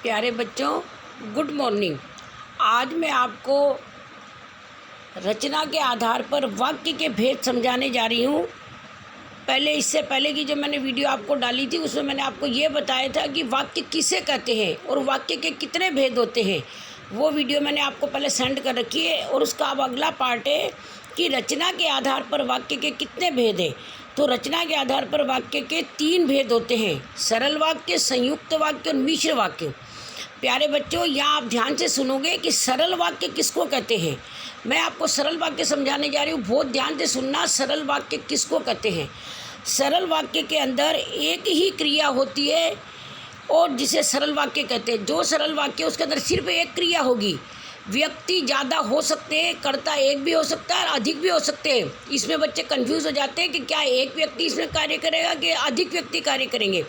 प्यारे बच्चों, good morning. आज मैं आपको रचना के आधार पर वाक्य के भेद समझाने जा रही हूँ। इससे पहले की जो मैंने वीडियो आपको डाली थी उसमें मैंने आपको ये बताया था कि वाक्य किसे कहते हैं और वाक्य के कितने भेद होते हैं। वो वीडियो मैंने आपको पहले सेंड कर रखी है और उसका अब अगला पार्ट है कि रचना के आधार पर वाक्य के कितने भेद हैं। तो रचना के आधार पर वाक्य के 3 भेद होते हैं: सरल वाक्य, संयुक्त वाक्य और मिश्र वाक्य। प्यारे बच्चों, यहाँ आप ध्यान से सुनोगे कि सरल वाक्य किसको कहते हैं। मैं आपको सरल वाक्य समझाने जा रही हूँ, बहुत ध्यान से सुनना। सरल वाक्य किसको कहते हैं? सरल वाक्य के अंदर एक ही क्रिया होती है और जिसे सरल वाक्य कहते हैं। जो सरल वाक्य उसके अंदर सिर्फ एक क्रिया होगी। व्यक्ति ज़्यादा हो सकते हैं, कर्ता एक भी हो सकता है और अधिक भी हो सकते हैं। इसमें बच्चे कंफ्यूज हो जाते हैं कि क्या एक व्यक्ति इसमें कार्य करेगा कि अधिक व्यक्ति कार्य करेंगे।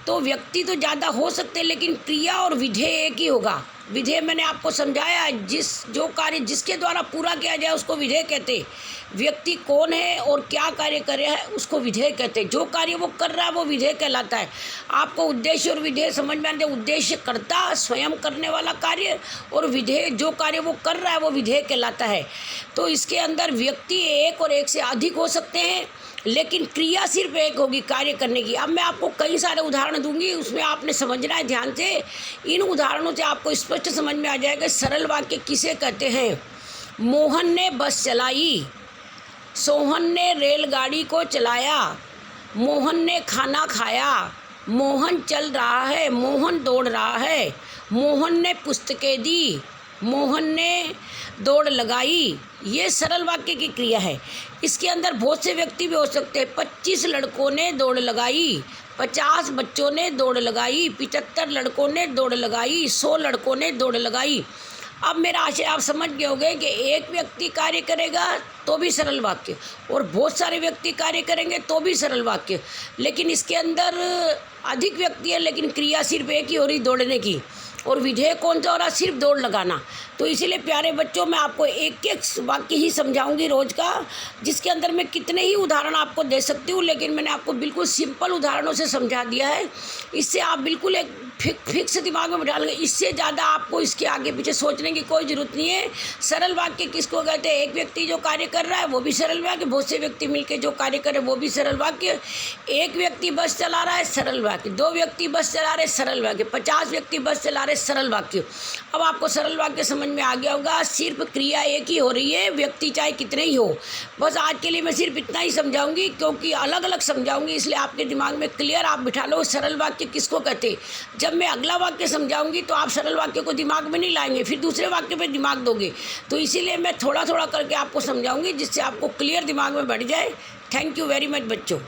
तो व्यक्ति तो ज़्यादा हो सकते हैं लेकिन क्रिया और विधेय एक ही होगा। विधेय मैंने आपको समझाया है, जो कार्य जिसके द्वारा पूरा किया जाए उसको विधेय कहते हैं। व्यक्ति कौन है और क्या कार्य कर रहा है उसको विधेय कहते हैं। जो कार्य वो कर रहा है वो विधेय कहलाता है। आपको उद्देश्य और विधेय समझ में आते हैं। उद्देश्य कर्ता स्वयं करने वाला कार्य और विधेय जो कार्य वो कर रहा है वो विधेय कहलाता है। तो इसके अंदर व्यक्ति एक और एक से अधिक हो सकते हैं लेकिन क्रिया सिर्फ एक होगी कार्य करने की। अब मैं आपको कई सारे उदाहरण दूंगी, उसमें आपने समझना है ध्यान से। इन उदाहरणों से आपको स्पष्ट समझ में आ जाएगा सरल वाक्य किसे कहते हैं। मोहन ने बस चलाई, सोहन ने रेलगाड़ी को चलाया, मोहन ने खाना खाया, मोहन चल रहा है, मोहन दौड़ रहा है, मोहन ने पुस्तकें दी, मोहन ने दौड़ लगाई। ये सरल वाक्य की क्रिया है। इसके अंदर बहुत से व्यक्ति भी हो सकते हैं। 25 लड़कों ने दौड़ लगाई, 50 बच्चों ने दौड़ लगाई, 75 लड़कों ने दौड़ लगाई, 100 लड़कों ने दौड़ लगाई। अब मेरा आशय आप समझ गए होंगे कि एक व्यक्ति कार्य करेगा तो भी सरल वाक्य और बहुत सारे व्यक्ति कार्य करेंगे तो भी सरल वाक्य। लेकिन इसके अंदर अधिक व्यक्ति है लेकिन क्रिया सिर्फ एक ही हो रही, दौड़ने की, और विधेय कौन सा हो रहा, सिर्फ दौड़ लगाना। तो इसीलिए प्यारे बच्चों, मैं आपको एक एक वाक्य ही समझाऊंगी रोज़ का, जिसके अंदर मैं कितने ही उदाहरण आपको दे सकती हूँ, लेकिन मैंने आपको बिल्कुल सिंपल उदाहरणों से समझा दिया है। इससे आप बिल्कुल एक फिक्स दिमाग में बिठा लेंगे। इससे ज़्यादा आपको इसके आगे पीछे सोचने की कोई ज़रूरत नहीं है। सरल वाक्य किसको कहते हैं? एक व्यक्ति जो कार्य कर रहा है वो भी सरल वाक्य, बहुत से व्यक्ति मिलकर जो कार्य कर रहे हैं वो भी सरल वाक्य। एक व्यक्ति बस चला रहा है, सरल वाक्य। 2 व्यक्ति बस चला रहे, सरल वाक्य। 50 व्यक्ति बस चला रहे, सरल वाक्य। अब आपको सरल वाक्य समझ में आ गया होगा। सिर्फ क्रिया एक ही हो रही है, व्यक्ति चाहे कितने ही हो। बस आज के लिए मैं सिर्फ इतना ही समझाऊंगी, क्योंकि अलग अलग समझाऊंगी, इसलिए आपके दिमाग में क्लियर आप बिठा लो सरल वाक्य किसको कहते। जब मैं अगला वाक्य समझाऊंगी तो आप सरल वाक्य को दिमाग में नहीं लाएंगे, फिर दूसरे वाक्य पे दिमाग दोगे। तो इसीलिए मैं थोड़ा थोड़ा करके आपको समझाऊंगी जिससे आपको क्लियर दिमाग में बैठ जाए। थैंक यू वेरी मच बच्चों।